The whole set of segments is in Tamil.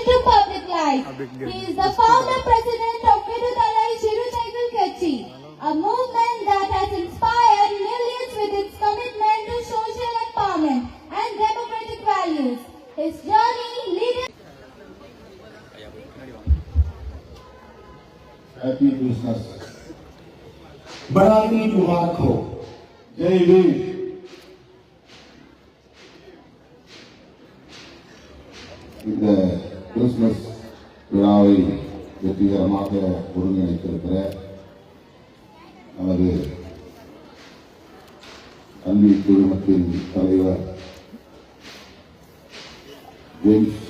into public life. He is the founder president of Viduthalai Chiruthaigal Katchi, a movement that has inspired millions with its commitment to social empowerment and democratic values. His journey leading. Happy Christmas. बड़ा दिन मुबारक हो. जय भीम. இந்த கிறிஸ்துமஸ் விழாவை வெற்றிகரமாக ஒருங்கிணைத்திருக்கிற நமது கல்வி குழுமத்தின் தலைவர் ஜேம்ஸ்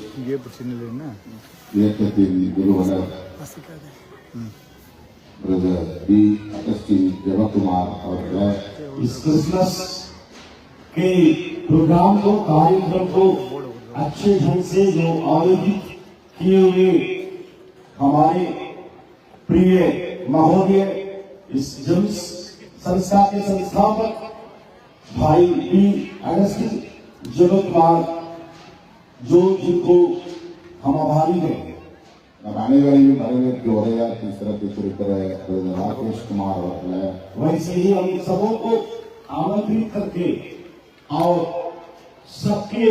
இயக்கத்தின் நிறுவனர் ब्रदर बी अगस्टिन देवकुमार और इस क्रिसमस के प्रोग्राम को कार्यक्रम को अच्छे ढंग से जो आयोजित किए हुए हमारे प्रिय महोदय इस जेम्स संस्था के संस्थापक भाई बी अगस्टिन देवकुमार जो जिनको हम आभारी हैं. நம்ம அனைவரையும் வரவேற்று உரையாற்றி சிறப்பித்திருக்கிற ராகேஷ் குமார் அவர்களை वैसे ही हम सबों को आमंत्रित करके और सबके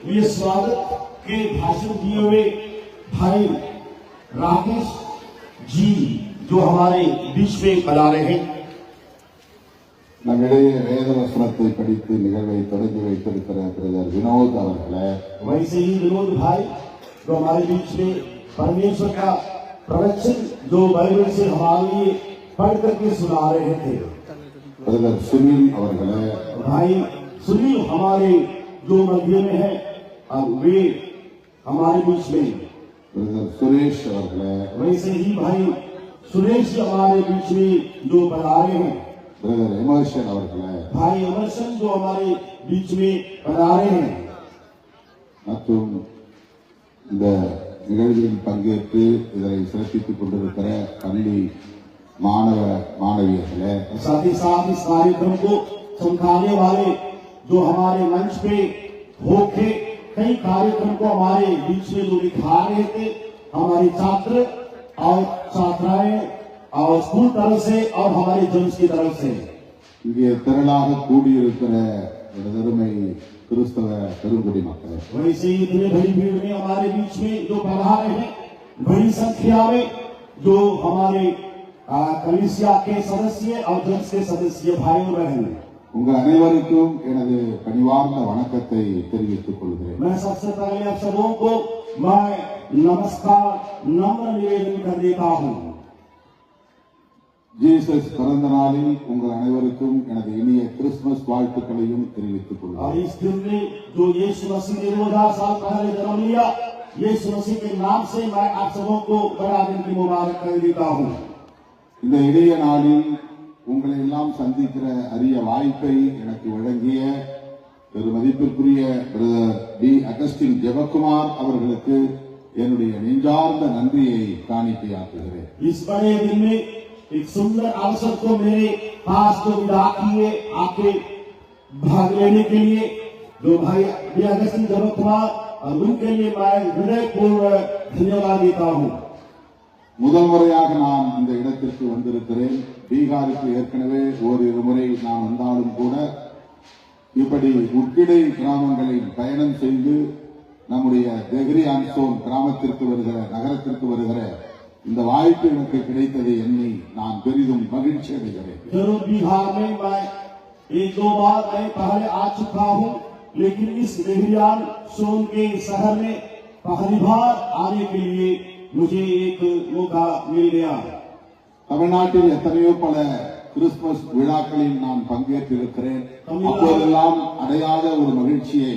लिए स्वागत के भाषण दिए हुए भाई राकेश जी जो हमारे बीच में बना रहे हैं. நம்மிடையே வேத வசனத்தை படித்து நிகழ்வை தொடங்கி வைத்திருக்கிற பிரதர் வினோத் அவர்களை वैसे ही विनोद भाई जो हमारे बीच में परमेश्वर का प्रवचन जो बाइबल से हमारे लिए पढ़ करके सुना रहे थे. ब्रदर सुनील अवरगले भाई सुनील हमारे जो मध्य में है और वे हमारे बीच में ब्रदर सुरेश अवरगले वैसे ही भाई सुरेश हमारे बीच में जो बना रहे हैं. ब्रदर एमर्सन अवरगले भाई एमर्सन जो हमारे बीच में बना रहे हैं. இந்த நிகழ்வில் பங்கேற்று இதனை சிறப்பித்துக் கொண்டிருக்கிற பள்ளி मानव मानवीय साथ ही साथ इस कार्यक्रम को संभालने वाले जो हमारे मंच पे होके कई कार्यक्रम को हमारे बीच में जो दिखा रहे थे हमारे छात्र और छात्राएं और स्कूल तरफ से और हमारे जन्स की तरफ से இங்கே திரளாக கூடியிருக்கிற இடதருமை क्रिस्तव करुंगुड़ी मक्कल वैसे ही इतने बड़ी भीड़ में हमारे बीच में जो पधारे हैं बड़ी संख्या में जो हमारे कलीसिया के सदस्य और जन्स के सदस्य भाई बहन उंग अनेवरुक्कुम எனது பணிவார்ந்த வணக்கத்தை தெரிவித்துக் கொள்கிறேன். मैं सबसे पहले आप सबों को मैं नमस्कार नम्र निवेदन कर देता हूं. जीसस பிறந்த நாளில் உங்கள் அனைவருக்கும் எனது இனிய கிறிஸ்துமஸ் வாழ்த்துக்களையும் தெரிவித்துக் கொள்கிறேன். इस दिन में जो यीशु मसीह ने 2000 साल पहले जन्म लिया यीशु मसीह के नाम से मैं आप सबों को बड़ा दिन की मुबारकबाद देता हूं. இந்த இனிய நாளில் உங்களை எல்லாம் சந்திக்கிற அரிய வாய்ப்பை எனக்கு வழங்கிய பெருமதிப்பிற்குரிய பிரதர் பி அகஸ்டின் देवकुमार அவர்களுக்கு என்னுடைய நெஞ்சார்ந்த நன்றியை காணிக்கையாக்குகிறேன். इस बड़े दिन में एक सुंदर अवसर को मेरे पास जो विदा किए आके भाग लेने के लिए जो भाई बी अगस्टिन देवकुमार और उनके लिए मैं हृदयपूर्वक धन्यवाद देता हूं. முதல் முறையாக நான் இந்த இடத்திற்கு வந்திருக்கிறேன். பீகாருக்கு ஏற்கனவே ஓரிரு முறை நான் வந்தாலும் கூட இப்படி உட்கிடை கிராமங்களில் பயணம் செய்து நம்முடைய தெஹ்ரி ஆன்சோன் கிராமத்திற்கு வருகிற நகரத்திற்கு வருகிற இந்த வாய்ப்பு எனக்கு கிடைத்ததை எண்ணி நான் பெரிதும் மகிழ்ச்சி அடைகிறேன். जरूर बिहार में मैं एक दो बार मैं पहले आ चुका हूं लेकिन इस देहरियान सोन के शहर में पहली बार आने के लिए मुझे एक मौका मिल गया. தமிழ்நாட்டில் எத்தனையோ பல கிறிஸ்துமஸ் விழாக்களில் நான் பங்கேற்றிருக்கிறேன். அப்போதெல்லாம் அடையாத ஒரு மகிழ்ச்சியை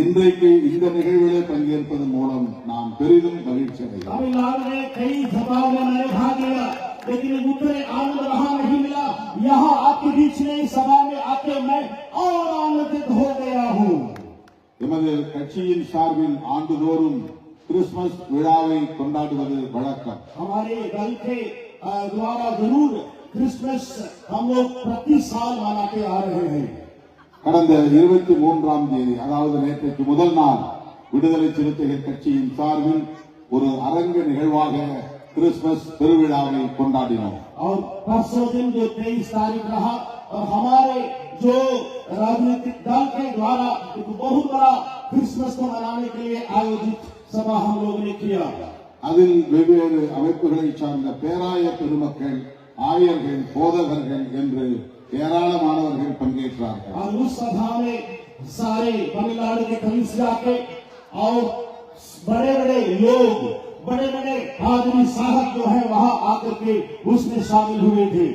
இன்றைக்கு இந்த நிகழ்விலே பங்கேற்பதன் மூலம் நான் பெரிதும் மகிழ்ச்சி அடைகிறேன். तमिलनाडु में कई सभाओं में मैंने भाग लिया लेकिन उतने आनंद वहां नहीं मिला. यहाँ आपके बीच में इस सभा में आके मैं और आनंदित हो गया हूँ. எமது கட்சியின் சார்பில் ஆண்டுதோறும் கிறிஸ்துமஸ் விழாவை கொண்டாடுவது வழக்கம். हमारे दल के द्वारा जरूर क्रिसमस हम लोग प्रति साल मनाते आ रहे हैं. கடந்த 23ஆம் தேதி அதாவது நேற்றைக்கு முதல் நாள் விடுதலை சிறுத்தைகள் கட்சியின் சார்பில் ஒரு அரங்க நிகழ்வாக கிறிஸ்துமஸ் பெருவிழாவை கொண்டாடினோம். और परसों दिन जो 23 तारीख रहा और हमारे जो राजनीतिक दल के द्वारा एक बहुत बड़ा क्रिसमस को मनाने के लिए आयोजित सभा हम लोग ने किया. அதில் வெவ்வேறு அமைப்புகளை சார்ந்த பேராய பெருமக்கள், ஆயர்கள், போதகர்கள் என்று ஏராளமானவர்கள் பங்கேற்றார்கள். और उस सभा में सारे तमिलनाडु के कलीसिया के और बड़े-बड़े लोग, बड़े-बड़े पादरी साहब जो है वहां आकर के उसमें शामिल हुए थे.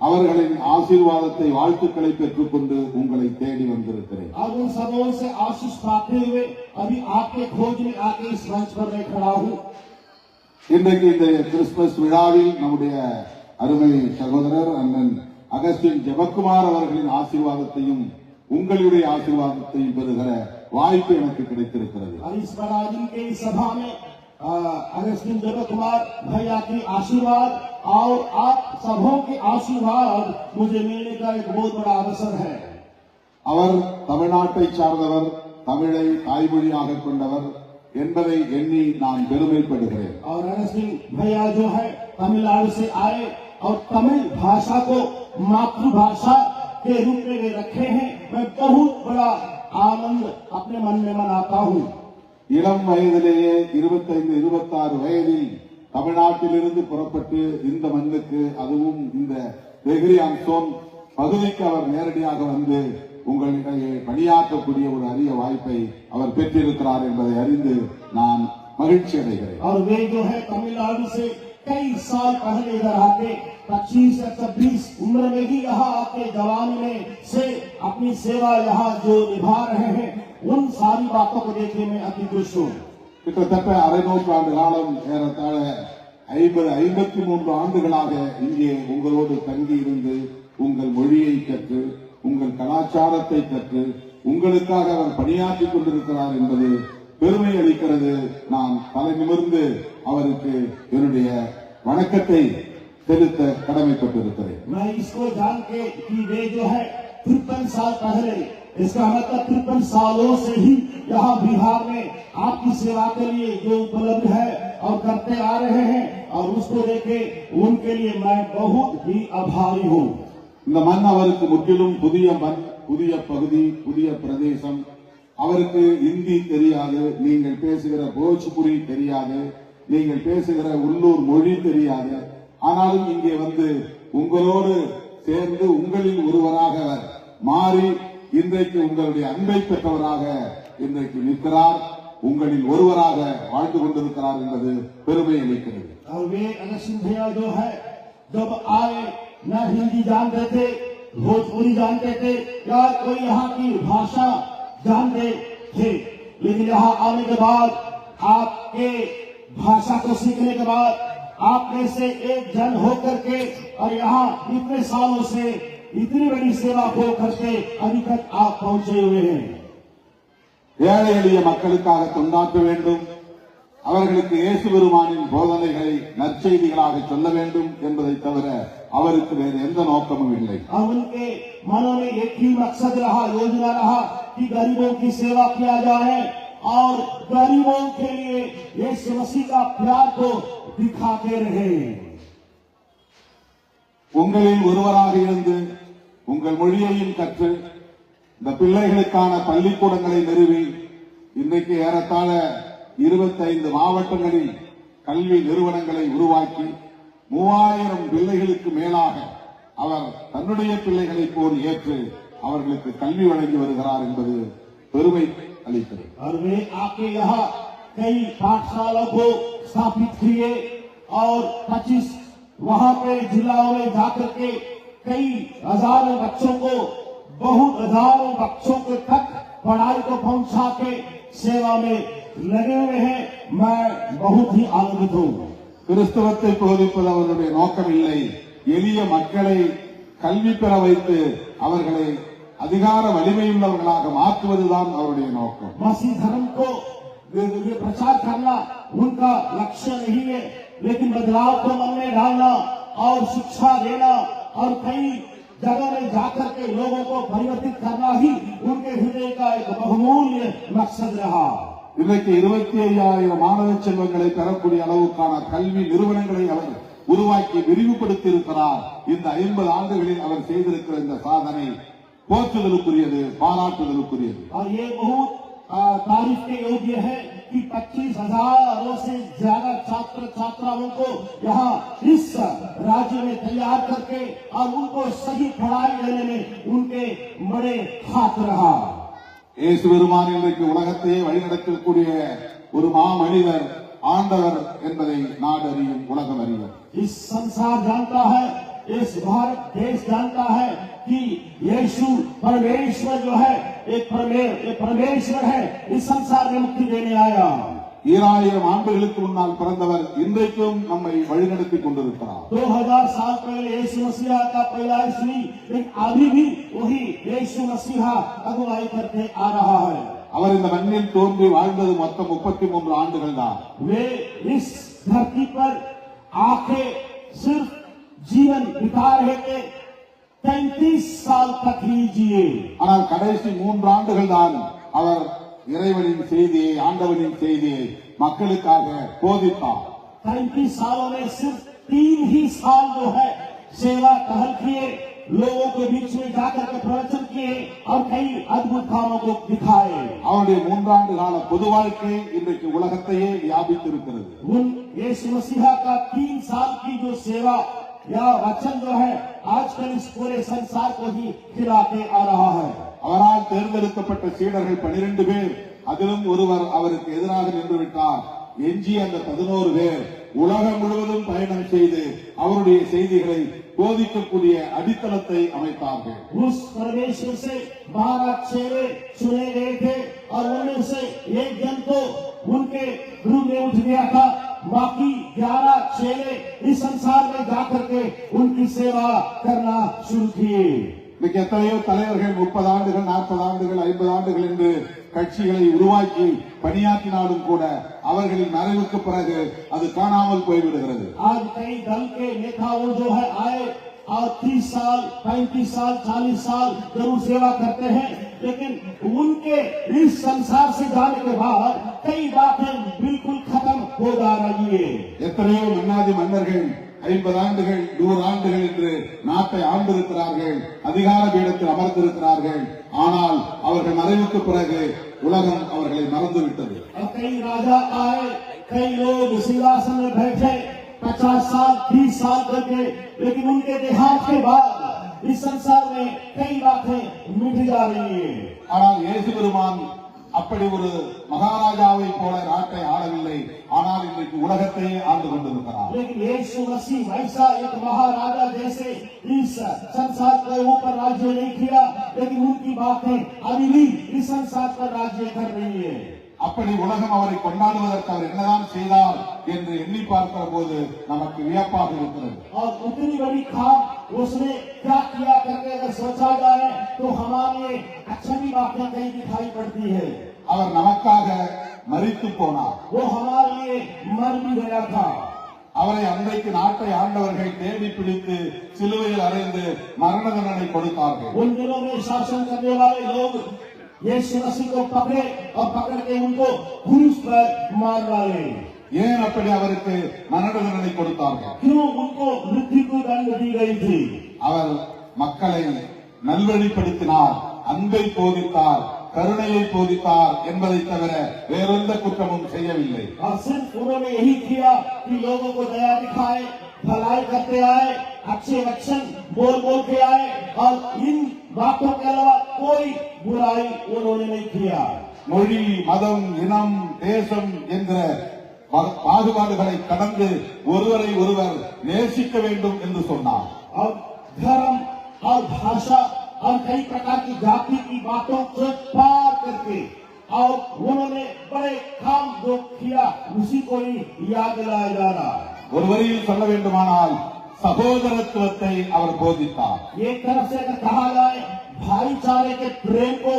அவர்களின் ஆசீர்வாதத்தை, வாழ்த்துக்களை பெற்றுக்கொண்டு உங்களை தேடி வந்திருக்கிறேன். और उन सबों से आशीष पाते हुए अभी आपके खोज में आके इस मंच पर मैं खड़ा हूँ. இன்றைக்கு இந்த கிறிஸ்துமஸ் விழாவில் நம்முடைய அருமை சகோதரர் அண்ணன் அகஸ்டின் ஜெபக்குமார் அவர்களின் ஆசீர்வாதத்தையும் உங்களுடைய ஆசீர்வாதத்தையும் பெறுகிற வாய்ப்பு எனக்கு கிடைத்திருக்கிறது. और इस बड़ा दिन के इस सभा में अगस्टिन जयकुमार भैया की आशीर्वाद और आप सबों के आशीर्वाद मुझे मिलने का एक बहुत बड़ा अवसर है. அவர் தமிழ்நாட்டை சார்ந்தவர், தமிழை தாய்மொழியாக கொண்டவர் என்பதை எண்ணி நான் பெருமைப்படுகிறேன். और अगस्टिन भैया जो है तमिलनाडु से आए और तमिल भाषा को मातृभाषा के रूप में वे रखे हैं. मैं बहुत बड़ा आनंद अपने मन में मनाता हूँ. இளம் வயதிலேயே 25-26 வயதில் தமிழ்நாட்டிலிருந்து புறப்பட்டு இந்த மண்ணுக்கு, அதுவும் இந்த வெகிரியான்சோன் பகுதிக்கு அவர் நேரடியாக வந்து உங்களிடையே பணியாற்றக்கூடிய ஒரு அரிய வாய்ப்பை அவர் பெற்றிருக்கிறார் என்பதை அறிந்து நான் மகிழ்ச்சி அடைகிறேன். और वे जो है तमिलनाडु से कई साल पहले इधर आके 25 या 26 उम्र में ही यहाँ आके जवानी में से अपनी सेवा यहाँ जो निभा रहे हैं, उन सारी बातों को देखने में अति खुश हूँ. கிட்டத்தட்ட அரை நூற்றாண்டு காலம், ஏறத்தாழ 53 ஆண்டுகளாக இங்கே உங்களோடு தங்கி இருந்து உங்கள் மொழியை கற்று, உங்கள் கலாச்சாரத்தை கற்று, உங்களுக்காக அவர் பணியாற்றிக் கொண்டிருக்கிறார் என்பது பெருமை அளிக்கிறது. நான் தலை நிமிர்ந்து அவருக்கு என்னுடைய வணக்கத்தை செலுத்த கடமைப்பட்டிருக்கிறேன். मैं इसको जान के कि वे जो है 53 साल पहले, इसका मतलब 53 सालों से ही यहाँ बिहार में आपकी सेवा के लिए जो उपलब्ध है और करते आ रहे हैं, और उसको देखे उनके लिए मैं बहुत ही आभारी हूँ. இந்த மண் அவருக்கு முற்றிலும் புதிய மண், புதிய பகுதி, புதிய பிரதேசம். அவருக்கு இந்தி தெரியாது, நீங்கள் பேசுகிற போஜ்புரி தெரியாது, நீங்கள் பேசுகிற உள்ளூர் மொழி தெரியாது. ஆனாலும் இங்கே வந்து உங்களோடு சேர்ந்து உங்களில் ஒருவராக அவர் மாறி இன்றைக்கு உங்களுடைய அன்பை பெற்றவராக இன்றைக்கு நிற்கிறார், உங்களில் ஒருவராக வாழ்ந்து கொண்டிருக்கிறார் என்பது பெருமை அளிக்கிறது. और वे अगस्टिन भैया जो है जब आए न हिंदी जानते थे, भोजपुरी जानते थे या कोई यहाँ की भाषा जानते थे, लेकिन यहाँ आने के बाद, आपके भाषा को सीखने के बाद, आप में से एक जन होकर के और यहाँ इतने सालों से इतनी बड़ी सेवा को करके अभी तक आप पहुंचे हुए हैं. ஏழை எளிய மக்களுக்காக தொண்டாற்ற வேண்டும், அவர்களுக்கு இயேசு பெருமானின் போதனைகளை நற்செய்திகளாக சொல்ல வேண்டும் என்பதை தவிர அவருக்கு வேறு எந்த நோக்கமும் இல்லை. और उनके मनों में एक ही मकसद रहा, योजना रहा कि गरीबों की सेवा किया जाए और गरीबों के लिए यीशु मसीह का प्यार को दिखाते रहे. உங்களில் ஒருவராக இருந்து உங்கள் மொழியையும் கற்று இந்த பிள்ளைகளுக்கான பள்ளிக்கூடங்களை நிறுவி இன்றைக்கு ஏறத்தாழ 25 மாவட்டங்களில் கல்வி நிறுவனங்களை உருவாக்கி 3000 பிள்ளைகளுக்கு மேலாக அவர் தன்னுடைய பிள்ளைகளைப் போல் ஏற்று அவர்களுக்கு கல்வி வழங்கி வருகிறார் என்பது பெருமை அளிக்கிறது. और वे आके यहाँ कई पाठशाला को स्थापित किए और 25 वहाँ पे जिलाओं में जाकर के कई हजारों बच्चों को, बहुत हजारों बच्चों के तक पढ़ाई को पहुंचा के सेवा में लगे हुए हैं. मैं बहुत ही आनंदित हूँ. கிறிஸ்தவத்தை போதிப்பது அவர்களுடைய நோக்கம் இல்லை, எளிய மக்களை கல்வி பெற வைத்து அவர்களை அதிகார வலிமையுள்ளவர்களாக மாற்றுவதுதான் அவருடைய நோக்கம். मसीह धर्म को ये प्रचार करना उनका लक्ष्य नहीं है, लेकिन बदलाव को मन में डालना और शिक्षा देना और कई जगह में जाकर के लोगों को परिवर्तित करना ही उनके हृदय का एक बहुमूल्य मकसद रहा. இன்றைக்கு 25,000 மாணவ செல்வங்களை பெறக்கூடிய அளவுக்கான கல்வி நிறுவனங்களை அவர் உருவாக்கி விரிவுபடுத்தி இருக்கிறார். இந்த 50 ஆண்டுகளில் அவர் செய்திருக்கிற இந்த சாதனை போற்றுதலுக்குரியது, பாராட்டுதலுக்குரியது. तारीफ के योग्य है कि 25,000 से ज्यादा छात्र छात्राओं को यहाँ इस राज्य में तैयार करके और उनको सही पढ़ाई देने में उनके बड़े हाथ रहा. இயேசு பெருமான் இன்றைக்கு உலகத்தையே வழிநடத்தக்கூடிய ஒரு மாமனிதர், ஆண்டவர் என்பதை நாடு அறியும், உலகம் அறியும். इस संसार जानता है, इस भारत देश जानता है कि यीशु परमेश्वर जो है एक परमेश्वर है, इस संसार में मुक्ति देने आया. 2000 ஆண்டுகளுக்கு முன்னால் பிறந்தவர் இன்றைக்கும் நம்மை வழிநடத்தி கொண்டிருக்கிறார். 2000 साल पहले यीशु मसीहा का पैदाइश हुई, लेकिन अभी भी वही यीशु मसीहा अगुवाई करते आ रहा है. அவர் இந்த மண்ணில் தோன்றி வாழ்ந்தது மொத்தம் 33 ஆண்டுகள் தான். वे इस धरती पर आके सिर्फ जीवन बिता रहे थे, 35 साल तक ही जिए. ஆனால் கடைசி 3 ஆண்டுகள் தான் அவர் இறைவனின் செய்தியை, ஆண்டவனின் செய்தியை மக்களுக்காக போதித்தார். 35 सालों में सिर्फ 3 ही साल जो है सेवा टहल किए, लोगों के बीच में जाकर के प्रवचन किए और कई अद्भुत कामों को दिखाए. அவருடைய 3 ஆண்டு கால பொது வாழ்க்கை இன்றைக்கு உலகத்தையே வியாபித்திருக்கிறது. यीशु मसीहा का 3 साल की जो सेवा या वचन जो है आजकल इस पूरे संसार को ही खिलाते आ रहा है. அவரால் தேர்ந்தெடுக்கப்பட்ட சீடர்கள் 12 பேர், அதிலும் ஒருவர் அவருக்கு எதிராக நின்று விட்டார். எஞ்சி அந்த 11 பேர் உலகம் முழுவதும் பயணம் செய்து அவருடைய செய்திகளை போதிக்கக்கூடிய அடித்தளத்தை அமைத்தார்கள். उस परमेश्वर से 12 चेले चुने गए थे और उनमें से एक जन तो उनके गुरु में उठ गया था. बाकी 11 चेले इस संसार में जाकर के उनकी सेवा करना शुरू किए. இன்னைக்கு எத்தனையோ தலைவர்கள் 30 ஆண்டுகள், 40 ஆண்டுகள், 50 ஆண்டுகள் என்று கட்சிகளை உருவாக்கி பணியாற்றினாலும் கூட அவர்களின் மறைவுக்கு பிறகு அது காணாமல் போய்விடுகிறது. आज कई दल के नेताओं जो है आए और 30 साल, 35 साल, 40 साल जरूर सेवा करते हैं, लेकिन उनके इस संसार से जाने के बाद कई बातें बिल्कुल खत्म हो जा रही है. எத்தனையோ மன்னாதி மன்னர்கள் 50 ஆண்டுகள், 100 ஆண்டுகள் என்று நாட்டை ஆண்டிருக்கிறார்கள், அதிகார பீடத்தில் அமர்ந்திருக்கிறார்கள். ஆனால் அவர்கள் மறைவுக்கு பிறகு உலகம் அவர்களை மறந்துவிட்டது. कई राजा आए, कई लोग सिंहासन में बैठे 50 साल, 30 साल करके, लेकिन उनके देहांत के बाद इस संसार में कई बातें मिट जा रही है. ஆனால் இயேசு பெருமான் அப்படி ஒரு மகாராஜாவை போல நாட்டை ஆளவில்லை, ஆனால் இன்றைக்கு உலகத்தையே ஆண்டு கொண்டிருக்கிறார். लेकिन यीशु मसीह वैसा एक महाराजा जैसे इस संसार के ऊपर राज्य नहीं किया, लेकिन उनकी बातें अभी भी इस संसार पर राज्य कर रही है. அப்படி உலகம் அவரை கொண்டாடுவதற்கு அவர் என்னதான் செய்தார் என்று எண்ணி பார்க்கிற போது நமக்கு வியப்பாக இருக்கிறது. और उतनी बड़ी काम उसने क्या किया करके अगर सोचा जाए तो हमारे अच्छी भी बातें कहीं दिखाई पड़ती है. அவர் நமக்காக மரித்து போனார். वो हमारे लिए मर भी गया था. அவரை அன்றைக்கு நாட்டை ஆண்டவர்கள் தேடி பிடித்து சிலுவையில் அறைந்து மரண தண்டனை கொடுத்தார்கள். उन दिनों में शासन करने वाले लोग यीशु मसीह को पकड़े और पकड़ के उनको क्रूस पर मार डाले. ஏன் அப்படி அவருக்கு மரண தண்டனை கொடுத்தார்கள்? क्यों उनको मृत्यु को दंड दी गई थी? அவர் மக்களை நல்வழிப்படுத்தினார், அன்பை போதித்தார், கருணையை போதித்தார் என்பதை தவிர வேறெந்த குற்றமும் செய்யவில்லை. और सिर्फ उन्होंने यही किया कि लोगों को दया दिखाए, भलाई करते आए, अच्छे वचन बोल बोल के आए और इन बातों के अलावा कोई बुराई उन्होंने नहीं किया. மொழி, மதம், இனம், தேசம் என்ற பாகுபாடுகளை கடந்து ஒருவரை ஒருவர் நேசிக்க வேண்டும் என்று சொன்னார். और धर्म और भाषा और कई प्रकार की जाति की बातों को पार करके और उन्होंने बड़े काम जो किया उसी को ही याद दिलाया जा रहा है. ஒரு வரியில் சொல்ல வேண்டுமானால் சகோதரத்துவத்தை அவர் போதித்தார். एक तरफ से अगर कहा जाए भाईचारे के प्रेम को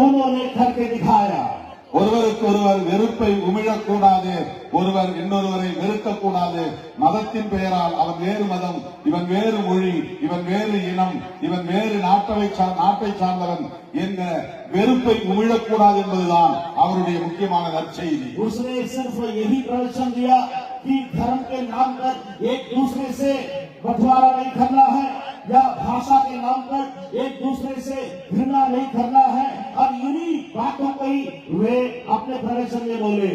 उन्होंने करके दिखाया. ஒருவருக்கு ஒருவர் வெறுப்பை உமிழக்கூடாது, ஒருவர் இன்னொருவரை வெறுக்கக்கூடாது. மதத்தின் பெயரால் அவன் வேறு மதம், இவன் வேறு மொழி, இவன் வேறு இனம், இவன் வேறு நாட்டை சார்ந்தவன் என்ற வெறுப்பை உமிழக்கூடாது என்பதுதான் அவருடைய முக்கியமான நற்செய்தி. उसने सिर्फ यही प्रवचन दिया कि धर्म के नाम पर एक दूसरे से बंटवारा नहीं करना है या भाषा के नाम पर एक दूसरे से घृणा नहीं करना है, और इन्हीं बातों को ही वे अपने प्रवचन में बोले.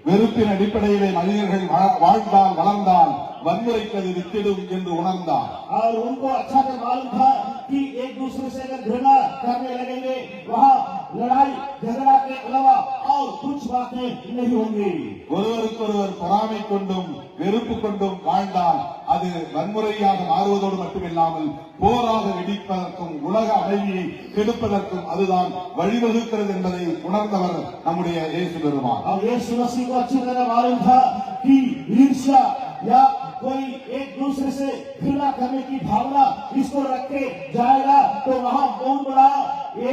வெறுப்பின் அடிப்படையிலே மனிதர்கள் வாழ்ந்தால் வளர்ந்தால் வன்முறைக்கு அது வித்திடும் என்று உணர்ந்தார். और उनको अच्छा से मालूम था कि एक दूसरे से अगर घृणा करने लगेंगे वहाँ लड़ाई झगड़ा के अलावा और कुछ बातें नहीं होंगी. ஒருவருக்கொருவர் பொறாமை கொண்டும் வெறுப்பு கொண்டும் வாழ்ந்தால் அது வன்முறையாக மாறுவதோடு மட்டுமில்லாமல் போராக வெடிப்பதற்கும் உலக அமைதியை கெடுப்பதற்கும் அதுதான் வழிவகுக்கிறது என்பதை உணர்ந்தவர் நம்முடைய இயேசு பெருமான். और यीशु मसीह को अच्छी तरह मालूम था कि ईर्ष्या या कोई एक दूसरे से घृणा करने की भावना इसको रख के जाएगा तो वहाँ बहुत बड़ा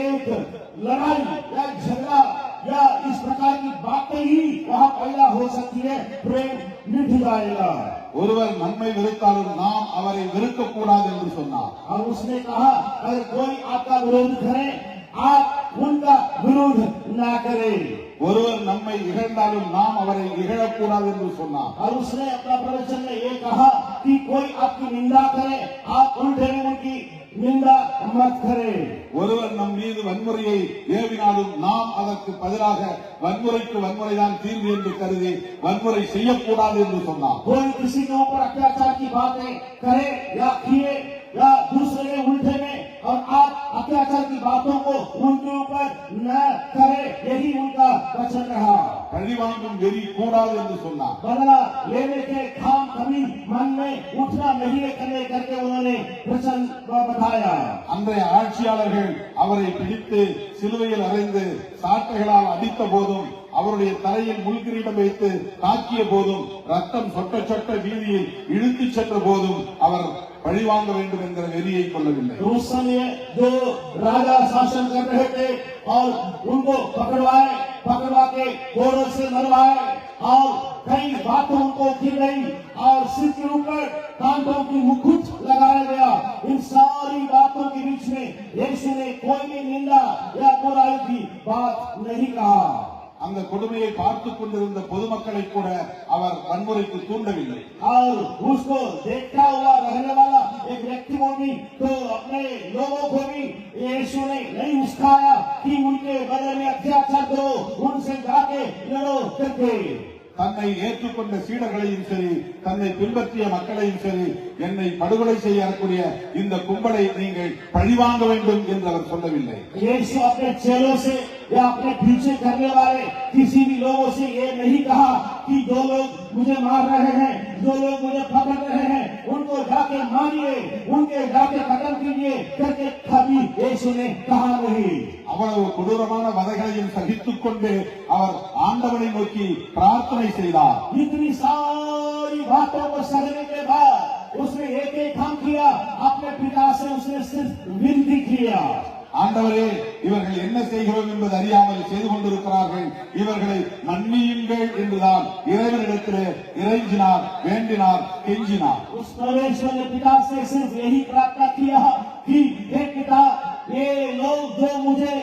एक लड़ाई या झगड़ा या इस प्रकार की बातें ही वहाँ पैदा हो सकती है. प्रेम मिट जाएगा. ஒருவர் நம்மை வெறுத்தாலும் நாம் அவரை வெறுக்கக்கூடாது என்று சொன்னார். और उसने कहा अगर कोई आपका विरोध करे आप उनका विरोध ना करें. ஒருவர் நம்மை இகழ்ந்தாலும் நாம் அவரை இகழக்கூடாது என்று சொன்னார். और उसने अपना प्रवचन में ये कहा कि कोई आपकी निंदा करे आप उल्टे में उनकी निंदा मत करें. ஒருவர் நம் மீது வன்முறையை ஏவினாலும் நாம் அதற்கு பதிலாக வன்முறைக்கு வன்முறைதான் தீர்வு என்று கருதி வன்முறை செய்யக்கூடாது என்று சொன்னார். कोई किसी के ऊपर अत्याचार की बातें करे या किए या दूसरे के उल्टे में और आप अत्याचार की बातों को उनके ऊपर न करे, यही उनका वचन रहा. பழிவாங்கும் வெறி கூடாது என்று சொன்னார். बदला लेने के खाम कभी मन में उठना नहीं करने करके उन्होंने वचन बताया. அன்றைய ஆட்சியாளர்கள் அவரை பிடித்து சிலுவையில் அறைந்து சாட்டைகளால் அடித்த போதும் அவருடைய தலையில் முள்கிரீடம் வைத்து தாக்கிய போதும் ரத்தம் சொட்ட சொட்ட வீதியில் இழுத்துச் சென்ற போதும் அவர் பழிவாங்க வேண்டும் என்கிற வெறியை கொள்ளவில்லை. उस समय जो राजा शासन कर रहे थे और उनको पकड़वा के घोड़ों से मरवाए और कई बातों उनको की गई और सिर के ऊपर कांटों की मुकुट लगाया गया. इन सारी बातों के बीच में यीशु ने कोई भी निंदा या बुराई की बात नहीं कहा. அந்த கொடுமையை பார்த்துக் கொண்டிருந்த பொதுமக்களை கூட அவர் வன்முறைக்கு தூண்டவில்லை. और उसको देखता हुआ रहने वाला एक व्यक्ति को भी तो अपने लोगों को भी यीशु ने नहीं उस्काया कि उनके बदले में अत्याचार करो, उनसे जाके लड़ो करके. தன்னை ஏற்றுக்கொண்ட சீடர்களையும் சரி தன்னை பின்பற்றிய மக்களையும் சரி என்னை படுகொலை செய்யக்கூடிய இந்த கும்பலை நீங்கள் பழிவாங்க வேண்டும் என்று அவர் சொல்லவில்லை. यीशु अपने चेलों से या अपने पीछे करने वाले किसी भी लोगों से ये नहीं कहा कि जो लोग मुझे मार रहे हैं, जो लोग मुझे पकड़ रहे हैं, उनको जाके मारिए, उनके जाके खत्म कीजिए करके कभी यीशु ने कहा नहीं. அவ்வளவு கொடூரமான வதைகளையும் சகித்துக் கொண்டு அவர் ஆண்டவனை நோக்கி பிரார்த்தனை செய்தார். इतनी सारी बातों को सहने के बाद उसने एक काम किया, अपने पिता से उसने सिर्फ विनती किया. ஆண்டவரே, இவர்கள் என்ன செய்கிறோம் என்பது அறியாமல் செய்து கொண்டிருக்கிறார்கள், இவர்களை மன்னியுங்கள் என்றுதான் இறைவனிடத்திலே இறைஞ்சினார், வேண்டினார், கெஞ்சினார். उस परमेश्वर ने पिता से सिर्फ यही प्रार्थना किया कि हे पिता, ये लोग जो मुझे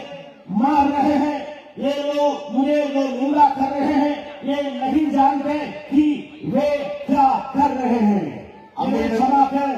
मार रहे हैं, ये लोग मुझे जो निंदा कर रहे हैं, ये नहीं जानते कि वे क्या कर रहे हैं. क्षमा कर.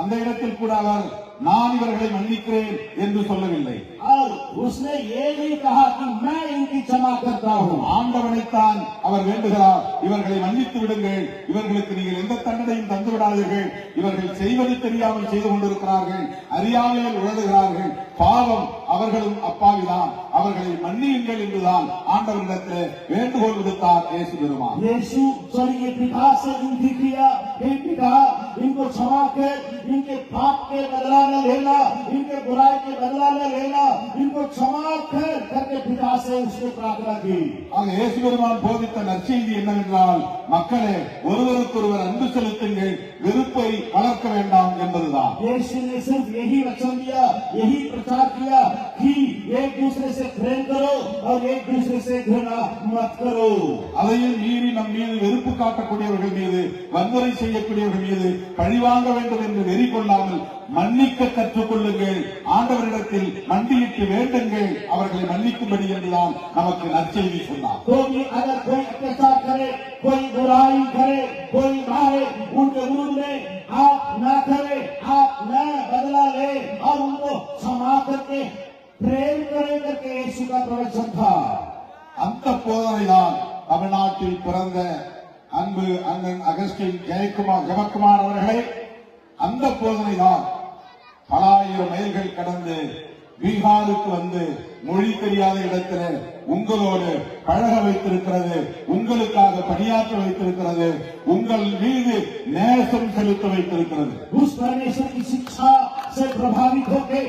அந்த இடத்தில் கூட அவர் நான் இவர்களை மன்னிக்கிறேன் என்று சொல்லவில்லை. और उसने ये नहीं कहा कि मैं इनकी क्षमा करता हूँ. ஆண்டவனைத்தான் அவர் வேண்டுகிறார், இவர்களை மன்னித்து விடுங்கள், இவர்களுக்கு நீங்கள் எந்த தண்டனையும் தந்து விடாதீர்கள், இவர்கள் செய்வது தெரியாமல் செய்து கொண்டிருக்கிறார்கள், அறியாமையில் உழலுகிறார்கள், பாவம் அவர்களும் அப்பாவிதான், அவர்களை மன்னியுங்கள் என்றுதான் ஆண்டவரிடத்தில் வேண்டுகோள் விடுத்தார் இயேசு பெருமான். यीशु स्वर्गीय पिता से विनती किया, हे पिता, इनको क्षमा कर, इनके पाप के बदला न लेना, इनके बुराई के बदला न लेना, इनको क्षमा कर करके पिता से उसने प्रार्थना की. ஆக இயேசு பெருமான் போதித்த நற்செய்தி என்னவென்றால் மக்களே ஒருவருக்கொருவர் அன்பு செலுத்துங்கள், வெறுப்பை வளர்க்க வேண்டாம் என்பதுதான். यीशु ने सिर्फ यही वचन दिया, यही प्रचार किया कि एक दूसरे से प्रेम करो और एक दूसरे से घृणा मत करो. அதையும் மீறி நம் மீது வெறுப்பு காட்டக்கூடியவர்கள் மீது, வன்முறை செய்யக்கூடியவர்கள் மீது பழிவாங்க வேண்டும் என்று வெறி கொள்ளாமல் மன்னிக்க கற்றுக்கொள்ளுங்கள், ஆண்டவரிடத்தில் மண்டியிட்டு வேண்டுங்கள், அவர்களை மன்னிக்கும்படி என்றுதான் நமக்கு நற்செய்தி சொன்னார். कोई अगर कोई अत्याचार करे, कोई बुराई करे, कोई मारे, उनके विरुद्ध में आप न करे, आप न बदला ले और उनको क्षमा करके प्रेम करे करके यीशु का प्रवचन था. அந்த போதனைதான் தமிழ்நாட்டில் பிறந்த அன்பு அண்ணன் அகஸ்டின் ஜெயக்குமார் அவர்களே, அந்த போதனைதான் பல ஆயிரம் மைல்கள் கடந்து பீகாருக்கு வந்து மொழி தெரியாத இடத்துல உங்களோடு பழக வைத்திருக்கிறது, உங்களுக்காக பணியாற்ற வைத்திருக்கிறது, உங்கள் மீது நேசம் செலுத்த வைத்திருக்கிறது. उस परमेश्वर की शिक्षा से प्रभावित होकर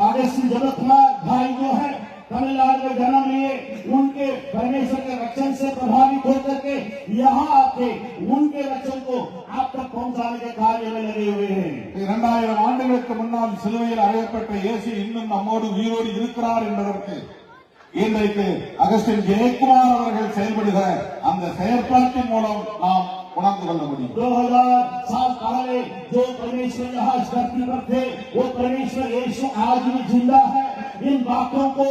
अगस्टिन जयकुमार भाई जो है तमिलनाडु में जन्म लिए, उनके परमेश्वर के वचन से प्रभावित होकर के यहाँ आके उनके वचन को आप तक पहुँचाने के कार्य में लगे हुए हैं. 2000 ஆண்டுகளுக்கு முன்னால் சிலுவையில் அறையப்பட்ட இயேசு இன்னும் நம்மோடு உயிரோடு இருக்கிறார் என்பதற்கு இன்றைக்கு அகஸ்டின் ஜெயக்குமார் அவர்கள் செயல்படுகிற அந்த செயற்பாட்டின் மூலம் நாம் உணர்ந்து கொள்ள முடியும். 2000 साल पहले जो परमेश्वर यहाँ इस धरती पर थे, वो परमेश्वर यीशु आज भी जिंदा है. इन बातों को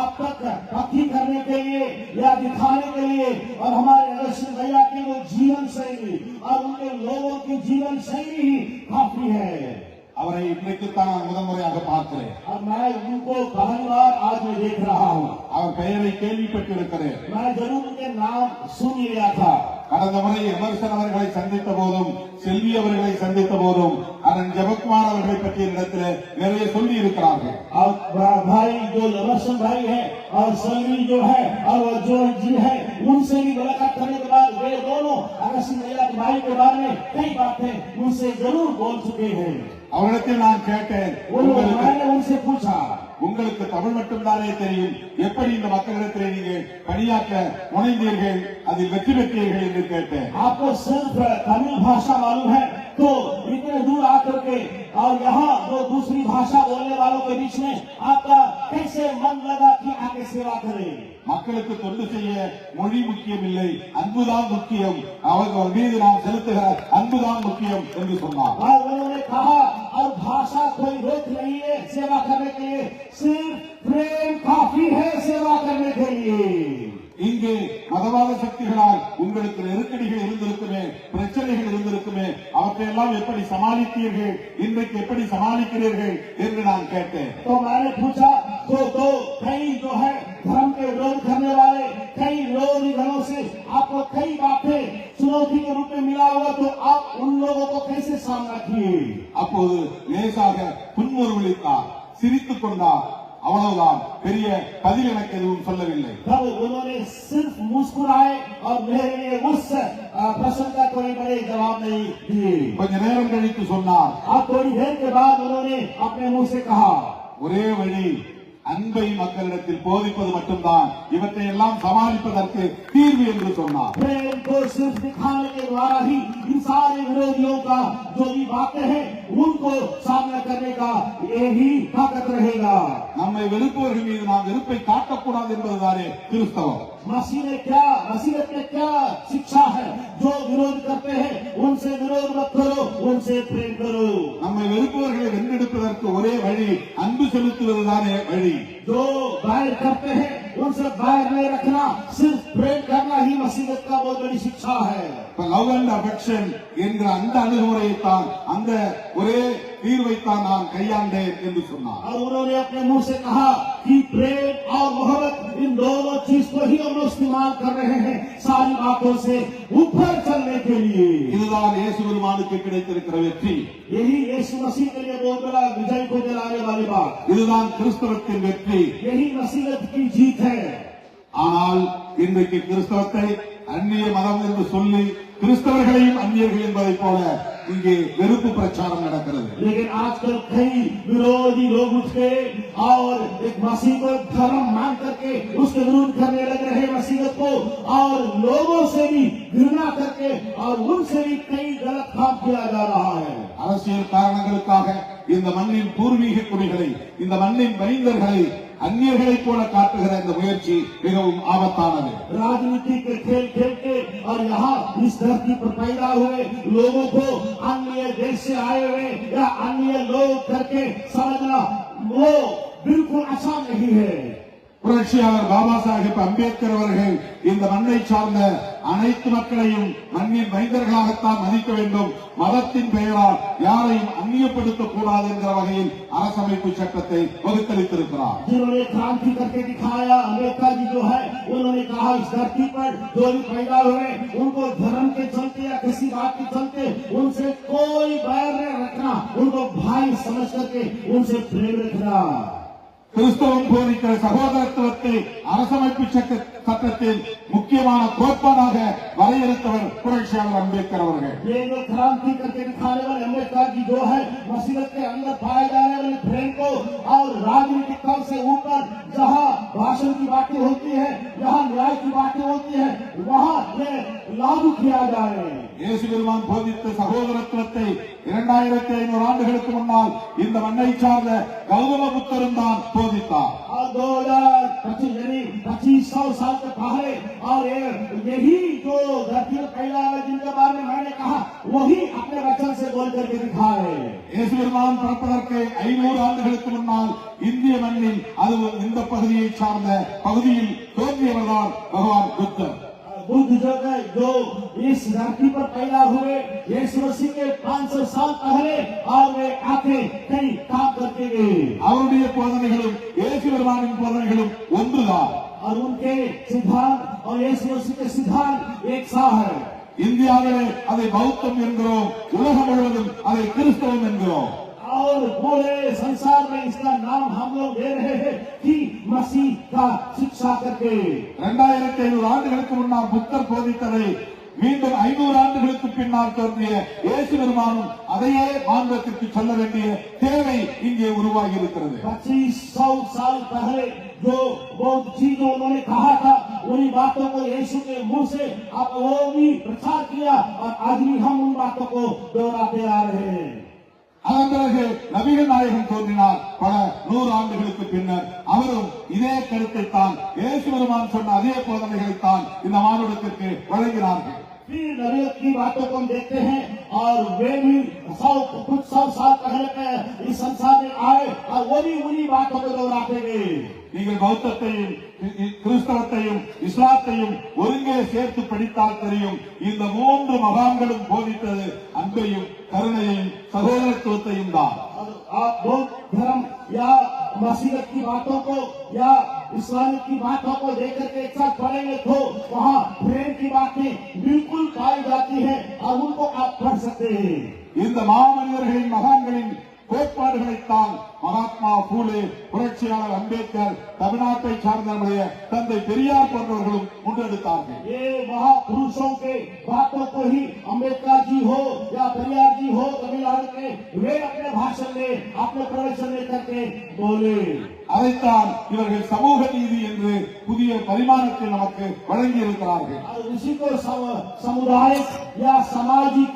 आप तक कथी करने के लिए या दिखाने के लिए और हमारे अगस्टिन भैया की वो जीवन शैली और उनके लोगों की जीवन शैली ही काफी है. அவரை இன்றைக்குத்தான் நான் முதன்முறையாக பார்க்கிறேன். और मैं उनको पहली बार आज मैं देख रहा हूँ. அவர் பெயரை கேள்விப்பட்டிருக்கிறேன். मैं जरूर उनके नाम सुन लिया था. கடந்த முறை எமர்சன் அவர்களை சந்தித்த போதும், செல்வி அவர்களை சந்தித்த போதும் அண்ணன் ஜெயக்குமார் அவர்களை பற்றிய இடத்துல நிறைய சொல்லி இருக்கிறார்கள். और भाई जो एमर्सन भाई है और सेल्वी जो है और वो जो जी है, उनसे भी मुलाकात करने के बाद वे दोनों अगस्टिन भैया के भाई के बारे में कई बातें उनसे जरूर बोल चुके हैं. அவரிடத்தில் நான் கேட்டேன், मैंने उनसे पूछा உங்களுக்கு தமிழ் மட்டும்தானே தெரியும், எப்படி இந்த மக்களிடத்தில் நீங்கள் பணியாற்ற முனைந்தீர்கள், அதில் வெற்றி பெற்றீர்கள் என்று கேட்டேன். आपको सिर्फ तमिल भाषा मालूम है तो इतने दूर आकर के और यहाँ जो दूसरी भाषा बोलने वालों के बीच में आपका कैसे मन लगा कि आके सेवा करें. மக்களுக்கு தொண்டு செய்ய மொழி முக்கியமில்லை, அன்புதான் முக்கியம், அவர்கள் மீது நாம் செலுத்துகிற அன்புதான் முக்கியம் என்று சொன்னார். और उन्होंने कहा और भाषा कोई रोक नहीं है सेवा करने के लिए, सिर्फ प्रेम काफी है सेवा करने के लिए. இங்கே மதவாத சக்திகளால் உங்களுக்கு நெருக்கடிகள் இருந்திருக்குமே, பிரச்சனைகள் இருந்திருக்குமே, அவற்றையெல்லாம் எப்படி சமாளித்தீர்கள், இன்றைக்கு எப்படி சமாளிக்கிறீர்கள் என்று நான் கேட்டேன். तो मैंने पूछा तो कई जो है धर्म के विरोध करने वाले कई विरोधी दलों से आपको कई बातें चुनौती के रूप में मिला होगा, तो आप उन लोगों को कैसे सामना किए. அப்போது லேசாக புன்முறுவலித்தார், சிரித்துக் கொண்டார், அவ்வளவுதான், பெரிய பதில் எனக்கு எதுவும் சொல்லவில்லை. तब उन्होंने सिर्फ मुस्कुराए और मेरे लिए उस प्रश्न का कोई बड़े जवाब नहीं दिए. கொஞ்ச நேரம் கழித்து சொன்னார், और थोड़ी देर के बाद उन्होंने अपने मुंह से कहा, ஒரே வழி அன்பை மக்களிடத்தில் போதிப்பது மட்டும்தான் இவற்றை எல்லாம் சமாளிப்பதற்கு தீர்வு என்று சொன்னார். प्रेम को सिर्फ दिखाने के द्वारा ही इन सारे विरोधियों का जो भी बातें हैं उनको सामना करने का यही ताकत रहेगा. நம்மை வெறுப்பவர்கள் மீது நாம் வெறுப்பை காட்டக்கூடாது என்பதுதானே கிறிஸ்தவம். मसीहत में क्या शिक्षा है? जो विरोध करते हैं उनसे विरोध मत करो, उनसे प्रेम करो. நம்மை வெறுப்பவர்களை வென்றெடுப்பதற்கு ஒரே வழி அன்பு செலுத்துவதுதானே வழி. जो बैर करते हैं उनसे बैर नहीं रखना, सिर्फ प्रेम करना ही मसीहत का बहुत बड़ी शिक्षा है. லவ் அண்ட் அஃபெக்ஷன் என்ற அந்த அணுகுமுறையைத்தான், அந்த ஒரே தீர்வைத்தான் நான் கையாண்டேன் என்று சொன்னார். और उन्होंने अपने मुंह से कहा कि प्रेम और मोहब्बत इन दोनों चीज को ही हम लोग इस्तेमाल कर रहे हैं सारी बातों से ऊपर चलने के लिए. இதுதான் இயேசு பெருமானுக்கு கிடைத்திருக்கிற வெற்றி. यही यीशु मसीह के लिए बहुत बड़ा विजय को दिलाने वाली बात. இதுதான் கிறிஸ்தவத்தின் வெற்றி. यही मसीहत की जीत है. ஆனால் இன்றைக்கு கிறிஸ்தவத்தை அந்நிய மதம் என்று சொல்லி கிறிஸ்தவர்களையும் அந்நியர்கள் என்பதை போல இங்கே வெறுப்பு பிரச்சாரம் நடக்கிறது. लेकिन आजकल कई विरोधी लोग उठ के और एक मसीह को धर्म मान करके उसके विरुद्ध करने लग रहे हैं मसीहत को, और लोगों से भी घृणा करके और उनसे भी कई गलत काम किया जा रहा है. அரசியல் காரணங்களுக்காக இந்த மண்ணின் பூர்வீக குடிகளை, இந்த மண்ணின் மைந்தர்களை அந்நியர்களைப் போல காட்டுகிற இந்த முயற்சி மிகவும் ஆபத்தானது. राजनीति के खेल खेल के और यहाँ इस धरती पर पैदा हुए लोगों को अन्य देश से आए हुए या अन्य लोग करके समझना वो बिल्कुल आसान नहीं है. புரட்சியாளர் பாபா சாஹேப் அம்பேத்கர் அவர்கள் இந்த மண்ணை சார்ந்த அனைத்து மக்களையும் மண்ணின் மைந்தர்களாகத்தான் மதிக்க வேண்டும், மதத்தின் பெயரால் யாரையும் அந்நியப்படுத்தக் கூடாது என்கிற வகையில் அரசமைப்பு சட்டத்தை வகுத்தளித்திருக்கிறார். जिन्होंने क्रांति करके दिखाया अम्बेडकर जी जो है, उन्होंने कहा इस धरती पर जो भी पैदा हुए उनको धर्म के चलते या किसी बात के चलते उनसे कोई बैर न रखना, उनको भाई समझ करके उनसे प्रेम रखना. கிறிஸ்தவம் போதிக்கிற சகோதரத்துவத்தை அரசமைப்பு சட்டத்தில் முக்கியமான கோட்பாடாக வரையறுத்தவர் புரட்சியாளர் அம்பேத்கர் அவர்கள். ये जो क्रांति करके दिखाने वाले अम्बेडकर जी जो है, मसीहत के अंदर पाए जाने वाले प्रेम को और राजनीतिक तल से ऊपर जहाँ भाषण की बातें होती है, जहाँ न्याय की बातें होती है, वहाँ ये लागू किया जाए. இயேசு பெருமான் போதித்த சகோதரத்துவத்தை 2500 ஆண்டுகளுக்கு முன்னால் இந்த மண்ணை சார்ந்த கௌதம புத்தரும் தான் போதித்தார். 2500 साल से पहले, और यही जो धरती में पैदा हुआ जिनके बारे में मैंने कहा वही अपने वचन से बोल करके दिखाए. இயேசு பெருமான் பிறப்பதற்கு 500 ஆண்டுகளுக்கு முன்னால் இந்திய மண்ணில் அதுவும் இந்த பகுதியை சார்ந்த பகுதியில் தோன்றியவர்தான் பகவான் புத்தர். बुद्ध जो इस धरती पर पैदा हुए यीशु मसीह के 500 साल पहले, और वे आके कई काम करके गए. அவருடைய போதனைகளும் இயேசு பெருமானின் போதனைகளும் ஒன்றுதான். और उनके सिद्धांत और यीशु मसीह के सिद्धांत एक सा है. இந்தியாவிலே அதை பௌத்தம் என்கிறோம், உலகம் முழுவதும் அதை கிறிஸ்தவம் என்கிறோம். और पूरे संसार में इसका नाम हम लोग दे रहे हैं कि मसीह का शिक्षा करके. 2500 ஆண்டுகளுக்கு முன்னால் புத்தர் போதித்ததை மீண்டும் 500 ஆண்டுகளுக்கு பின்னால் தோன்றிய இயேசு பெருமானும் அதையே மாநிலத்திற்கு சொல்ல வேண்டிய தேவை இங்கே உருவாகி இருக்கிறது. 2500 साल पहले जो बहुत चीजों उन्होंने कहा था, उन्हीं बातों को यीशु के मुंह से आप वो भी प्रचार किया, और आज भी हम उन बातों को दोहराते आ रहे हैं. அதன் பிறகு நபிகள் நாயகம் தோன்றினார். பல 100 ஆண்டுகளுக்கு பின்னர் அவரும் இதே கருத்தை தான், இயேசு பெருமான் சொன்ன அதே போதனைகளைத்தான் இந்த மானுடத்திற்கு வழங்கினார்கள். फिर नबियों की बातों को हम देखते हैं, और वे भी कुछ 100 साल पहले इस संसार में आए, और वो भी उन्हीं बातों को दोहराते गए. நீங்கள் பௌத்தத்தையும் கிறிஸ்தவத்தையும் இஸ்லாத்தையும் ஒருங்கே சேர்த்து படித்தால் தெரியும், இந்த 3 மகான்களும் போதித்தது அன்பையும் கருணையையும் சகோதரத்துவத்தையும் தான். आप बौद्ध धर्म या मसीहत की बातों को या इस्लाम की बातों को लेकर के एक साथ पढ़ेंगे तो वहाँ प्रेम की बातें बिल्कुल पाई जाती है, और उनको आप पढ़ सकते हैं. இந்த மாமனிதர்களின் மகான்களின் கோட்பாடுகளைத்தான் மகாத்மா பூலே, புரட்சியாளர் அம்பேத்கர், தமிழ்நாட்டை சார்ந்த நம்முடைய தந்தை பெரியார் போன்றவர்களும் முன்னெடுத்தார்கள். ये महापुरुषों के बातों को ही अम्बेडकर जी हो या பெரியார் जी हो तमिलनाडु के, वे अपने भाषण में अपने प्रवचन में करके बोले. அதைத்தான் இவர்கள் சமூக நீதி என்று புதிய பரிமாணத்தில் நமக்கு வழங்கி இருக்கிறார்கள். और उसी को सामुदायिक या सामाजिक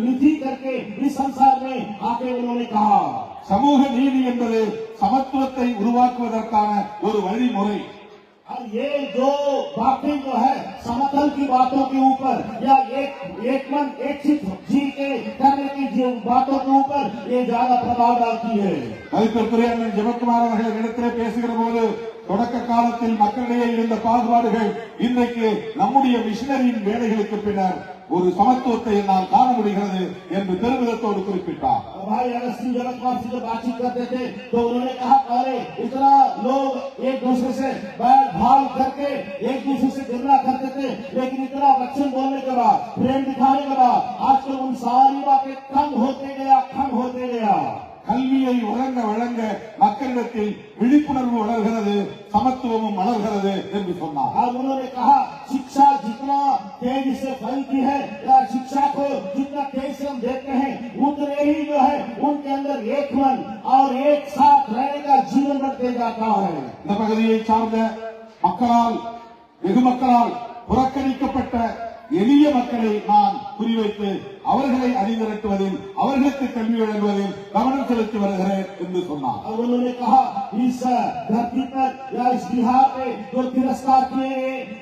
नीति करके इस संसार में आके उन्होंने कहा. சமூக நீதி என்பது சமத்துவத்தை உருவாக்குவதற்கான ஒரு வழிமுறை. और ये जो बातें जो है समतल की बातों के ऊपर या एक मन एक चित्त जी के करने की जो बातों के ऊपर ये ज्यादा प्रभाव डालती है. மதிப்பிற்குரிய அண்ணன் ஜெபக்குமார் அவர்கள் இடத்திலே பேசுகிற போது தொடக்க காலத்தில் மக்களிடையே இருந்த பாகுபாடுகள் இன்றைக்கு நம்முடைய மிஷனரியின் வேலைகளுக்கு பின்னர் ஒரு சமத்துவத்தை என்னால் காண முடிகிறது என்று பெருமிதத்தோடு குறிப்பிட்டார். भाई अगस्ती जगतकुमार से जब बातचीत करते थे तो उन्होंने कहा पहले इतना लोग एक दूसरे से बैर भाव करके एक दूसरे से घृणा करते थे, लेकिन इतना वचन बोलने के बाद, प्रेम दिखाने के बाद आजकल उन सारी बातें कम होते गया. கல்வியை வழங்க மக்களிடத்தில் விழிப்புணர்வு வளர்கிறது, சமத்துவமும் வளர்கிறது என்று சொன்னார். और उन्होंने कहा शिक्षा जितना तेजी से फैलती है या शिक्षा को जितना तेज से हम देते हैं उतने ही जो है उनके अंदर एक मन और एक साथ रहने का जीवन बढ़ते जाता है. இந்த பகுதியை சார்ந்த மக்களால் வெகு மக்களால் புறக்கணிக்கப்பட்ட எளிய மக்களை நான் குறிவைத்து அவர்களை அணிதிரட்டுவதில் அவர்களுக்கு கல்வி வழங்குவதில் கவனம் செலுத்தி வருகிறேன் என்று சொன்னார். और उन्होंने कहा इस धरती पर या इस बिहार में जो तिरस्कार किए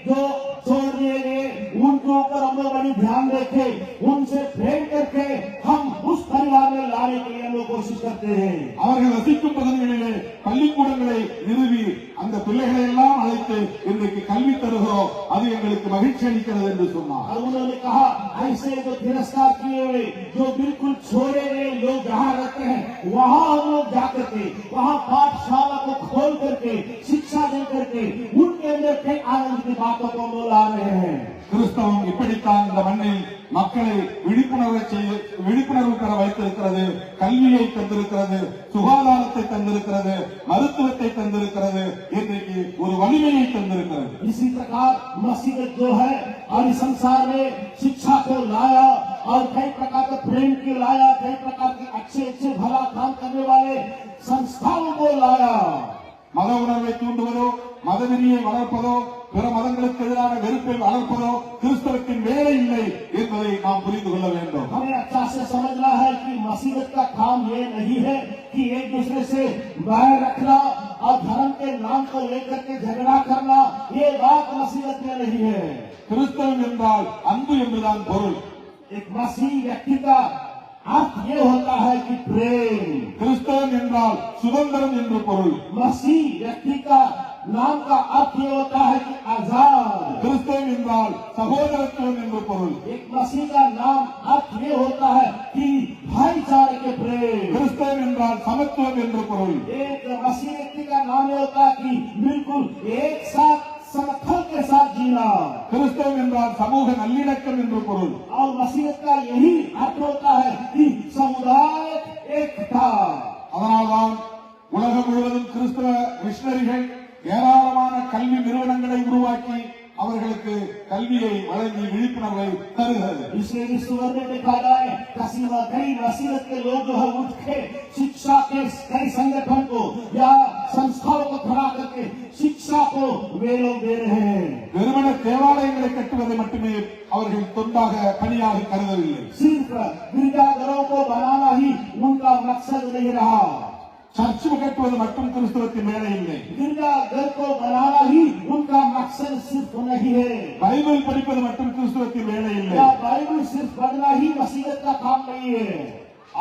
जो छोड़ दिए गए उनके ऊपर हम लोग बड़ी ध्यान देखे, उनसे प्रेम करके हम उस परिवार में लाने के लिए हम लोग कोशिश करते हैं. அவர்கள் வசிக்கும் பகுதிகளிலே பள்ளிக்கூடங்களை நிறுவி அந்த பிள்ளைகளை எல்லாம் அழைத்து இன்றைக்கு கல்வி தருகிறோம், அது எங்களுக்கு மகிழ்ச்சி அளிக்கிறது என்று சொன்னார். और उन्होंने कहा ऐसे जो तिरस्कार किए हुए जो बिल्कुल छोड़े गए लोग जहाँ रहते हैं वहाँ हम लोग जाकर के वहाँ पाठशाला को खोल करके शिक्षा दे करके उनके अंदर कई आनंद की बातों को हम लोग ला रहे हैं. கிறிஸ்தவம் இப்படித்தான் இந்த மண்ணில் மக்களை விழிப்புணர்வு பெற வைத்திருக்கிறது, கல்வியை தந்திருக்கிறது, சுகாதாரத்தை தந்திருக்கிறது, மருத்துவத்தை தந்திருக்கிறது, இன்றைக்கு ஒரு வலிமையை தந்திருக்கிறது. इसी प्रकार मसीहत जो है और इस संसार में शिक्षा को लाया और कई प्रकार के प्रेम की लाया, कई प्रकार के अच्छे भला काम करने वाले संस्थाओं को लाया. மத உணர்வை தூண்டுவதோ மதவெறியை வளர்ப்பதோ பிற மதங்களுக்கு எதிரான வெறுப்பை வளர்ப்பதோ கிறிஸ்தவத்தின் வேலை இல்லை என்பதை நாம் புரிந்து கொள்ள வேண்டும். हमें अच्छा से समझना है कि मसीहत का काम ये नहीं है कि एक दूसरे से बैर रखना और धर्म के नाम को लेकर के झगड़ा करना, ये बात मसीहत में नहीं है. கிறிஸ்தவம் என்றால் அன்பு என்றுதான் பொருள். एक मसीह व्यक्ति का अर्थ ये होता है कि प्रेम. கிறிஸ்தவம் என்றால் சுதந்திரம் என்று பொருள். मसीह व्यक्ति का नाम का अर्थ ये होता है कि आजाद. கிறிஸ்தவம் என்றால் சகோதரத்துவம் என்று பொருள். एक मसीह का नाम अर्थ ये होता है कि भाईचारे के प्रेम. கிறிஸ்தவம் என்றால் சமத்துவம் என்று பொருள். एक मसीह व्यक्ति का नाम ये होता है कि बिल्कुल एक साथ समर्थन के साथ जीना. கிறிஸ்தவம் என்றால் சமூக நல்லிணக்கம் என்று பொருள். और मसीहत का यही अर्थ होता है कि समुदाय एकता. அதனால்தான் உலகம் முழுவதும் கிறிஸ்தவ மிஷனரிகள் ஏராளமான கல்வி நிறுவனங்களை உருவாக்கி அவர்களுக்கு கல்வியை வழங்கி விழிப்புணர்வை தருகிறது. इसलिए विश्व भर में देखा जाए कई मसीहत के लोग जो है उठ के शिक्षा के कई संगठन को या संस्थाओं को खड़ा करके शिक्षा को वे लोग दे रहे हैं. வெறுமன தேவாலயங்களை கட்டுவதை மட்டுமே அவர்கள் தொண்டாக பணியாக கருதவில்லை. सिर्फ गिरजाघरों को बनाना ही उनका मकसद नहीं रहा. சர்ச் கட்டுவது மட்டும் கிறிஸ்தவத்தின் வேலை இல்லை. गिरजाघर को बनाना ही उनका मकसद सिर्फ नहीं है. பைபிள் படிப்பது மட்டும் கிறிஸ்தவத்தின் வேலை இல்லை. या बाइबल सिर्फ पढ़ना ही मसीहत का काम नहीं है.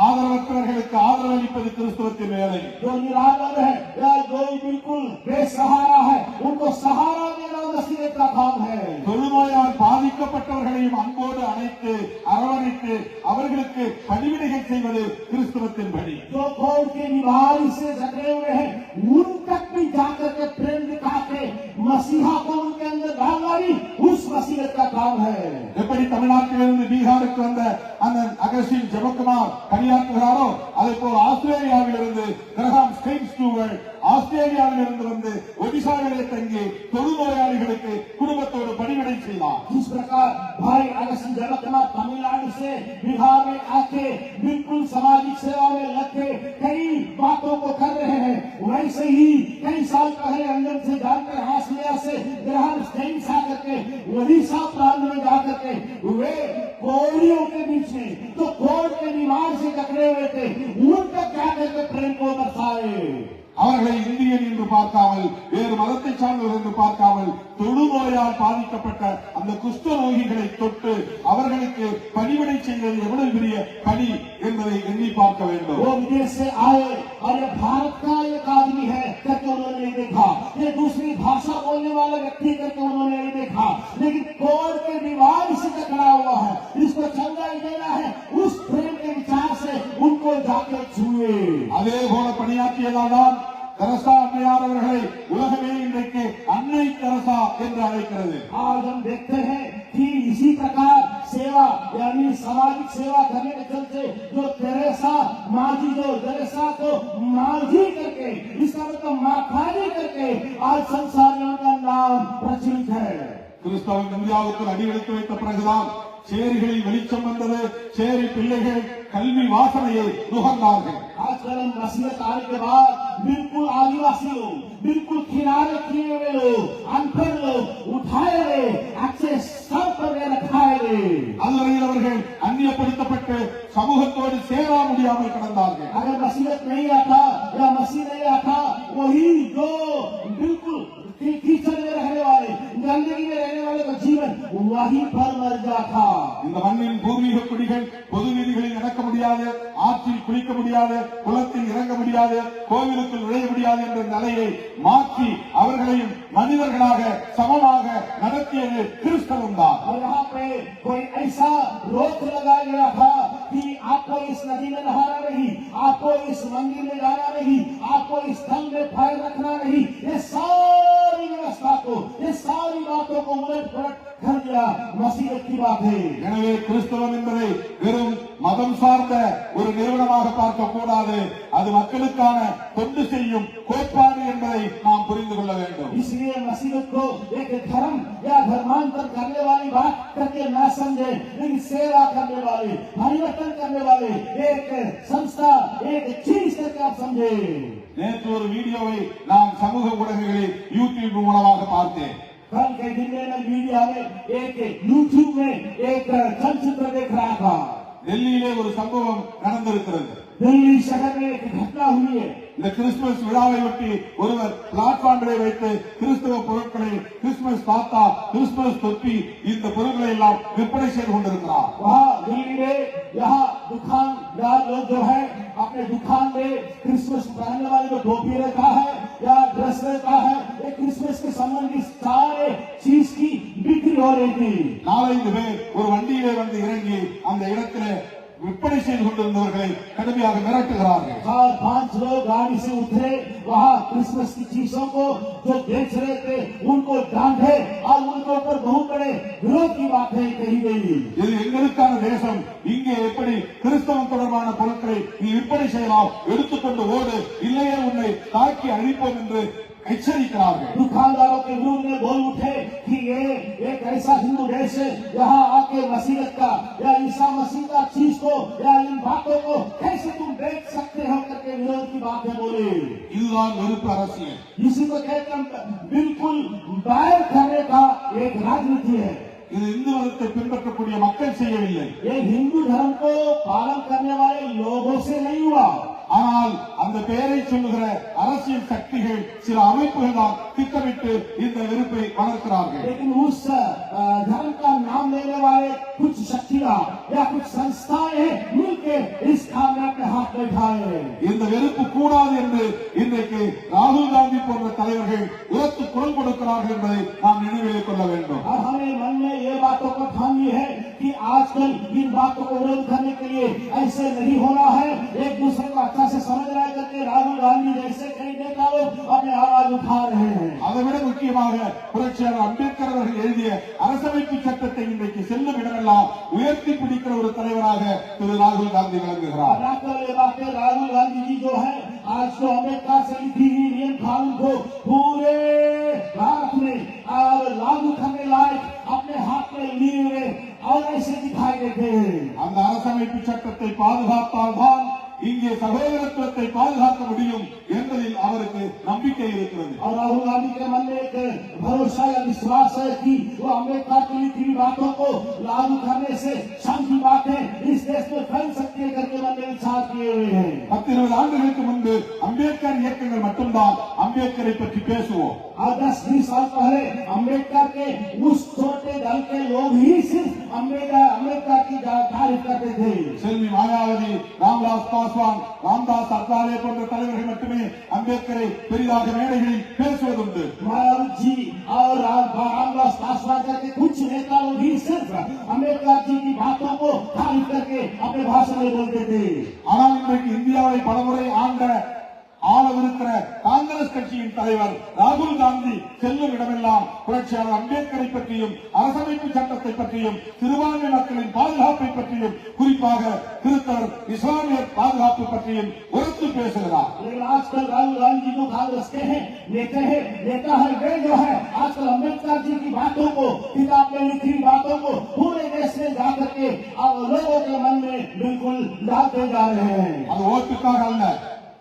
ஆதரவற்றவர்களுக்கு ஆதரவு அளிப்பது கிறிஸ்தவத்தின் வேலை. जो निराधार है या जो बिल्कुल बेसहारा है उनको सहारा देना मसीहत का काम है. தொழுநோயால் பாதிக்கப்பட்டவர்களையும் அன்போடு அணைத்து அரவணைத்து அவர்களுக்கு பணிவிடைகள் செய்வது கிறிஸ்தவத்தின் பணி. जो कोविड के बीमारी से जकड़े हुए हैं उन तक भी जाकर के प्रेम दिखा के मसीहा को उनके अंदर डालना ही उस मसीहत का काम है. எப்படி தமிழ்நாட்டிலிருந்து பீகாருக்கு வந்த அந்த அகஸ்டின் ஜெபக்குமார் பணியாற்றுகிறாரோ அதே போல் ஆஸ்திரேலியாவிலிருந்து கிரஹாம் ஸ்டெயின் ஸ்டூவர்ட் ஆஸ்திரேலியாவிலிருந்து வந்து ஒடிசாவிலே தங்கி தொழுநோயாளிகளுக்கு குடும்பத்தோடு பணிவிடை செய்தார். जिस प्रकार भाई अगस्टिन जबकमार तमिलनाडु से बिहार में आके बिल्कुल सामाजिक सेवा में लगे कई बातों को कर रहे हैं, वैसे ही कई साल पहले लंदन से जाकर ऑस्ट्रेलिया से ग्रहण स्टेन्स आकर के ओडिशा प्रांत में जाकर के वे कोवियों के बीच में तो कोविड के बीमार से जकड़े हुए थे उन तक जाकर के प्रेम को बरसाए. அவர்களை இந்தியன் என்று பார்க்காமல் வேறு மதத்தை சார்ந்தவர் என்று பார்க்காமல் தொழுநோயால் பாதிக்கப்பட்ட அந்த குஷ்ட நோய்களை தொட்டு அவர்களுக்கு பணிவிடை செய்வது எவ்வளவு பெரிய பணி என்பதை எண்ணி பார்க்க வேண்டும். वो विदेश से आए और ये भारत का एक आदमी है करके उन्होंने नहीं देखा, ये दूसरी भाषा बोलने वाला व्यक्ति करके उन्होंने नहीं देखा, लेकिन कोविड के बीमारी से टकरा हुआ है, इसको चंगाई देना है उस प्रेम के विचार से उनको जाकर छुए. அதே போல பணியாற்றியதால்தான் தெரசா அன்னையார் அவர்களை உலகமே இன்றைக்கு அன்னை தெரசா என்று அழைக்கிறது. आज हम देखते हैं कि इसी प्रकार सेवा यानी सामाजिक सेवा करने के चलते जो तेरेसा को मांझी करके, इसका मतलब माखानी करके आज संसार में उनका नाम प्रचलित है। கிறிஸ்தவன் இந்தியாவுக்கு அடி எடுத்து வைத்த பிறகுதான் சேரிகளில் வெளிச்சம் வந்தது. சேரி பிள்ளைகள் கல்வி வாசனையை நுகர்ந்தார்கள். आजकल नसीहत आने के बाद बिल्कुल आदिवासी लोग, बिल्कुल किनारे किए हुए लोग, अनपढ़ लोग उठाए गए, अच्छे स्तर पर रखाए गए। அதுவரையில் அவர்கள் அந்நியப்படுத்தப்பட்டு சமூகத்தோடு சேர முடியாமல் கிடந்தார்கள். अगर नसीहत नहीं आता या मसीह नहीं आता, वही जो बिल्कुल कीचड़ में रहने वाले, गंदगी में रहने वाले का जीवन वहीं पर मर जाता। இந்த மண்ணின் பூர்வீக குடிகள் பொது வீதிகளில் நடக்க முடியாது, ஆற்றில் குளிக்க முடியாது, குளத்தில் இறங்க முடியாது, கோவிலுக்குள் நுழைய முடியாது என்ற நிலையை மாற்றி அவர்களையும் மனிதர்களாக சமமாக நடத்தியது கிறிஸ்தவம் தான். और यहाँ पे कोई ऐसा रोक लगाया गया था कि आपको इस नदी में नहाना नहीं, आपको इस मंदिर में जाना नहीं, आपको इस स्थल में पैर रखना नहीं। ये सारी व्यवस्था को, ये सारी बातों को उलट पलट कर दिया मसीहत की बात है। எனவே கிறிஸ்தவம் என்பதை வெறும் மதம் சார்ந்த ஒரு நிறுவனமாக பார்க்க கூடாது, அது மக்களுக்கான தொண்டு செய்யும் கோட்பாடு என்பதை நாம் புரிந்து கொள்ள வேண்டும். इसलिए मसीहत को एक धर्म या धर्मांतर करने वाली बात करके न समझे, लेकिन सेवा करने वाले, परिवर्तन करने वाले एक संस्था, एक चीज करके आप समझे। நேற்று ஒரு வீடியோவை நான் சமூக ஊடகங்களில் யூடியூப் மூலமாக பார்த்தேன். कल के दिन में मैं मीडिया में एक यूट्यूब में एक चलचित्र देख रहा था। டெல்லியிலே ஒரு சம்பவம் நடந்திருக்கிறது. दिल्ली शहर में एक घटना हुई है। இந்த கிறிஸ்துமஸ் விழாவை ஒட்டி ஒருவர் பிளாட்பார்மிலே வைத்து கிறிஸ்தவ பொருட்களை, கிறிஸ்துமஸ் தாத்தா, கிறிஸ்துமஸ் தொப்பி, இந்த பொருட்களை எல்லாம் விற்பனை செய்து கொண்டிருக்கிறார். वहाँ दिल्ली में यहाँ दुकानदार लोग जो है अपने दुकान में क्रिसमस पहनने वाले जो टोपी रहता है या ड्रेस रहता है, एक क्रिसमस के संबंधित सारे चीज की बिक्री हो रही थी। 4-5 பேர் ஒரு வண்டியிலே வந்து இறங்கி அந்த இடத்திலே விற்பனை செய்து கொண்டிருந்தவர்களை கடுமையாக மிரட்டுகிறார்கள். 4-5 लोग गाड़ी से उतरे, वहाँ क्रिसमस की चीजों को जो बेच रहे थे उनको डांटे और उनके ऊपर बहुत बड़े विरोध की बातें कही गई। இது எங்களுக்கான தேசம், இங்கே எப்படி கிறிஸ்தவம் தொடர்பான பொருட்களை நீ விற்பனை செய்யலாம், எடுத்துக்கொண்டு ஓடு, இல்லையே உன்னை தாக்கி அழிப்போம் என்று एचरिक्கிறார்கள். दुकानदारों के विरोध में बोल उठे कि ये एक ऐसा हिंदू देश है, यहाँ आके मसीहत का या ईसा मसीह का चीज को या इन बातों को कैसे तुम बेच सकते हो करके विरोध की बातें बोले। இதுதான் வெறுப்பு அரசியல். इसी को कहते हैं बिल्कुल बैर करने का एक राजनीति है। இது இந்து மதத்தை பின்பற்றக்கூடிய மக்கள் செய்யவில்லை. ये हिंदू धर्म को पालन करने वाले लोगों से नहीं हुआ, ஆனால் அந்த பெயரை சொல்லுகிற அரசியல் சக்திகள், சில அமைப்புகள் தான் திட்டமிட்டு இந்த வெறுப்பை வளர்க்கிறார்கள். लेकिन उस धर्म का नाम लेने वाले कुछ शक्तियां या कुछ संस्थाएं मिलकर इस काम में अपने हाथ बैठाए। இந்த வெறுப்பு கூடாது என்று இன்றைக்கு ராகுல் காந்தி போன்ற தலைவர்கள் உரத்து குரல் கொடுக்கிறார்கள் என்பதை நாம் நினைவில் கொள்ள வேண்டும். और हमें मन में ये बातों को ठानी है कि आजकल इन बातों को विरोध करने के लिए ऐसे नहीं होना है। एक दूसरे को अच्छा से समझ रहा करके राहुल गांधी जैसे कई नेता लोग अपने आवाज उठा रहे हैं। அதை விட முக்கியமாக புரட்சியாளர் அம்பேத்கர் அவர்கள் எழுதிய அரசமைப்பு சட்டத்தை இன்றைக்கு செல்லும் இடமெல்லாம் உயர்த்தி பிடிக்கிற ஒரு தலைவராக திரு ராகுல் காந்தி விளங்குகிறார். राहुल गांधी जी जो है आज तो अम्बेडकर से लिखी हुई नियम कानून को पूरे भारत में लागू करने लायक अपने हाथ में लिए हुए और ऐसे दिखाई देते हैं। அந்த அரசமைப்பு சட்டத்தை பாதுகாத்தால்தான் இங்கே சகோதரத்துவத்தை பாதுகாக்க முடியும் என்பதில் அவருக்கு நம்பிக்கை இருக்கிறது. और राहुल गांधी के मन में एक भरोसा या विश्वास है कि वो अम्बेडकर की लिखी हुई बातों को लागू करने से शांति बातें इस देश में फैल सकती है करके मन में विचार किए हुए हैं। 10-20 ஆண்டுகளுக்கு முன்பு அம்பேத்கர் இயக்கங்கள் மட்டும்தான் அம்பேத்கரை பற்றி பேசுவோம். और 10-20 साल पहले अम्बेडकर के उस छोटे दल के लोग ही सिर्फ अम्बेडकर की तारीफ करते थे। செல்வி மாயாவதி, ராம்தாஸ் பாஸ்வான், ராம்தாஸ் அத்வாலே போன்ற தலைவர்கள் மட்டுமே அம்பேத்கரை பெரிதாக மேடைகளில் பேசுவதுண்டு. मायावती जी और रामदास पासवान करके कुछ नेता लोग ही सिर्फ अम्बेडकर जी की बातों को तारीफ करके अपने भाषण में बोलते थे। ஆனால் இன்றைக்கு இந்தியாவை பலமுறை ஆளவிருக்கிற காங்கிரஸ் காங்கிரஸ் கட்சியின் தலைவர் ராகுல் காந்தி செல்லும் இடமெல்லாம் புரட்சியாளர் அம்பேத்கரை பற்றியும் அரசமைப்பு சட்டத்தை பற்றியும் சிறுபான்மை மக்களின் பாதுகாப்பை பற்றியும் குறிப்பாக கிறிஸ்தவர் இஸ்லாமியர் பாதுகாப்பு பற்றியும் உரத்து பேசுகிறார். आजकल राहुल गांधी जो कांग्रेस के हैं नेता है वे जो है आजकल अम्बेडकर जी की बातों को किताब में लिखी बातों को पूरे देश में जाकर के लोगों के मन में बिल्कुल डालते जा रहे हैं. அது ஓட்டுக்காக அல்ல,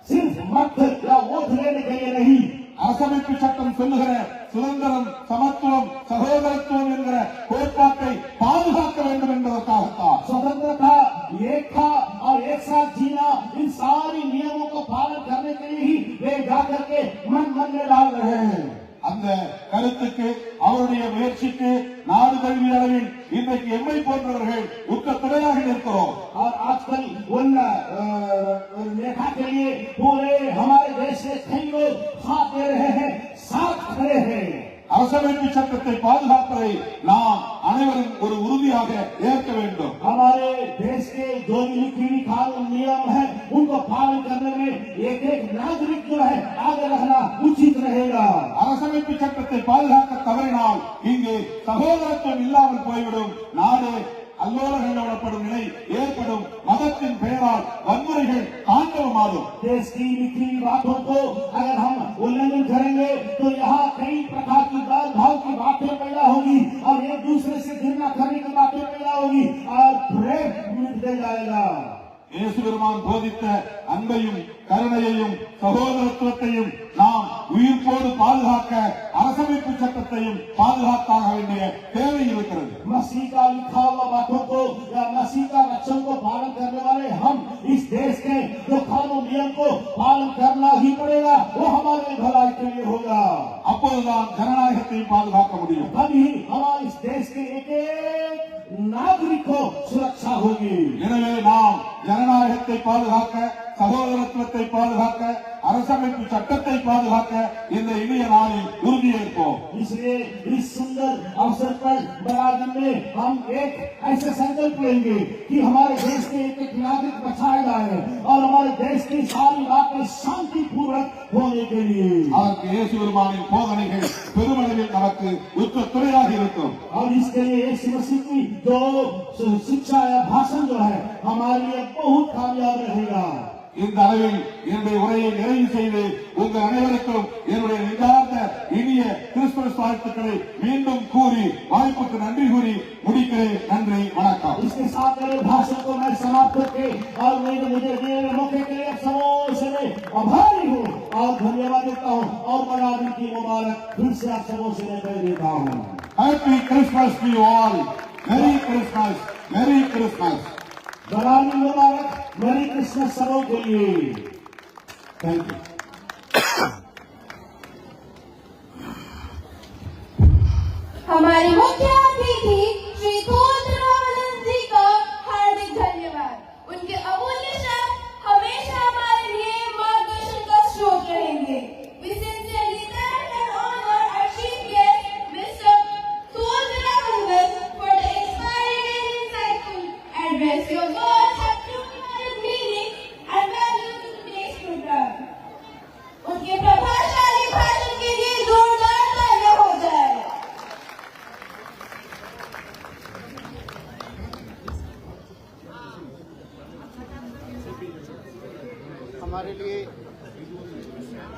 सिर्फ मत या वोट लेने के लिए नहीं. அரசமைப்பு சட்டம் சொல்லுகிற சுதந்திரம், சமத்துவம், சகோதரத்துவம் என்கிற கோட்பாட்டை பாதுகாக்க வேண்டும் என்பதற்காகத்தான். स्वतंत्रता, एकता और एक साथ जीना, इन सारी नियमों को पालन करने के लिए ही वे जाकर के मन में डाल रहे हैं. அந்த கருத்துக்கு அவருடைய முயற்சிக்கு நாடு தழுவிய அளவில் இன்றைக்கு எம்மை போன்றவர்கள் உற்ற துணையாக நிற்கிறோம். और आजकल उन लेखा के लिए पूरे हमारे देश में कई लोग साथ दे रहे हैं, साथ खड़े हैं. அரசமைப்பு சட்டத்தை பாதுகாப்பதை நாம் அனைவரும் ஒரு உறுதியாக ஏற்க வேண்டும். हमारे देश के जो भी लिखी कानून नियम है उनको पालन करने में एक नागरिक जो है आगे रहना उचित रहेगा. அரசமைப்பு சட்டத்தை பாதுகாக்க தவறினால் இங்கு சகோதரத்துவம் இல்லாமல் போய்விடும். நாடு அல்லோலகல்லப்படும் நிலை ஏற்படும். மதத்தின் பெயரால் வன்முறைகள் தாண்டவமாடும். देश की लिखी बातों को अगर हम उल्लंघन करेंगे तो यहाँ कई प्रकार की भाव की बातें पैदा होगी और एक दूसरे से घृणा करने की बातें पैदा होगी और प्रेम मिटते जाएगा. இயேசு பெருமான் போதித்த அன்பையும் கருணையையும் சகோதரத்துவத்தையும் நாம் உயிர்ப்போடு பாதுகாக்க அரசமைப்பு சட்டத்தையும் பாதுகாத்தாக வேண்டிய தேவை இருக்கிறது. मसीह का लिखा हुआ बातों को या मसीह का वचन को पालन करने वाले हम इस देश के जो कानून नियम को पालन करना ही पड़ेगा. वो हमारे भलाई के लिए होगा. அப்போதுதான் ஜனநாயகத்தையும் பாதுகாக்க முடியும். तभी हमारे इस देश के एक नागरिक को सुरक्षा होगी. எனவே நாம் ஜனநாயகத்தை பாதுகாக்க, சகோதரத்துவத்தை பாதுகாக்க, அரசமைப்பு சட்டத்தை பாதுகாக்க இந்த இனிய நாளில் உறுதியேற்போம். इसलिए इस सुंदर अवसर पर बराबर में हम एक ऐसे संकल्प लेंगे कि हमारे देश के एक नागरिक बचाए जाए और हमारे देश की सारी बातें शांति पूर्वक होने के लिए. அதற்கு இயேசு பெருமானின் போதனைகள் பெருமளவில் நமக்கு உற்ற துணையாக இருக்கும். और इसके लिए यीशु मसीह की जो शिक्षा या भाषण जो है हमारे लिए बहुत कामयाब रहेगा. இந்த அளவில் என்னுடைய உரையை நிறைவு செய்து உங்கள் அனைவருக்கும் என்னுடைய நெஞ்சார்ந்த இனிய கிறிஸ்துமஸ் வாழ்த்துக்களை மீண்டும் கூறி வாய்ப்புக்கு நன்றி கூறி முடிக்கிறேன். நன்றி, வணக்கம். इसके साथ मेरे भाषण को मैं समाप्त करके और मुझे दिए गए मौके के लिए समूह से मैं आभारी हूँ और धन्यवाद देता हूँ और बड़ा दिन की मुबारक फिर से आप समूह से मैं कर देता हूँ. Happy Christmas to you all. Merry Christmas, merry Christmas. बड़ा दिन मुबारक, मेरी क्रिसमस समूह के लिए. Thank you. हमारे मुख्य अतिथि श्री कोदरावलन जी का हार्दिक धन्यवाद. उनके अमूल्य शब्द हमेशा हमारे लिए मार्गदर्शन का स्रोत रहेंगे. We sincerely thank and honor our chief guest, Mr. Kodravalan, for the inspiring and insightful address. Your words have profound meaning and value to today's program. उनके प्रभावशाली भाषण के लिए जोरदार तालियां हो जाए.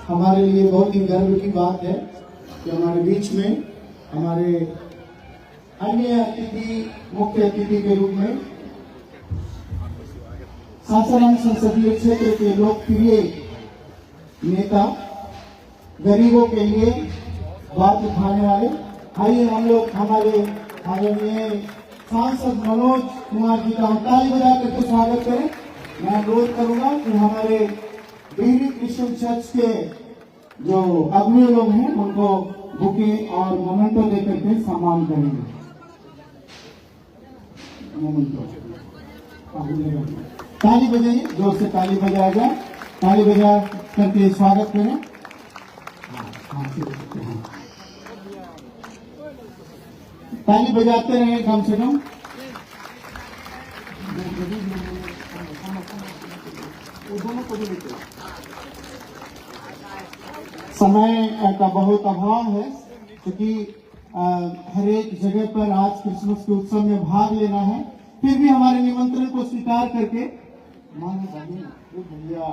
हमारे लिए बहुत ही गर्व की बात है कि हमारे बीच में हमारे अन्य अतिथि, मुख्य अतिथि के रूप में सासाराम संसदीय क्षेत्र के लोकप्रिय नेता, गरीबों के लिए बात उठाने वाले, आइए हम लोग हमारे आदरणीय सांसद मनोज कुमार जी का हम ताली बजा करके स्वागत करें. मैं अनुरोध करूंगा कि हमारे डेयरी क्रिश्चियन चर्च के जो अगुए लोग हैं उनको बुके और मोमेंटो देकर के सम्मान करेंगे. मोमेंटो ताली बजाइए, जोर से ताली बजाया जाए. ताली बजा करके स्वागत करें. ताली बजाते रहे कम से कम. दोनों को भी लेते समय का बहुत अभाव है, क्योंकि हर एक जगह पर आज क्रिसमस के उत्सव में भाग लेना है। फिर भी हमारे निमंत्रण को स्वीकार करके भैया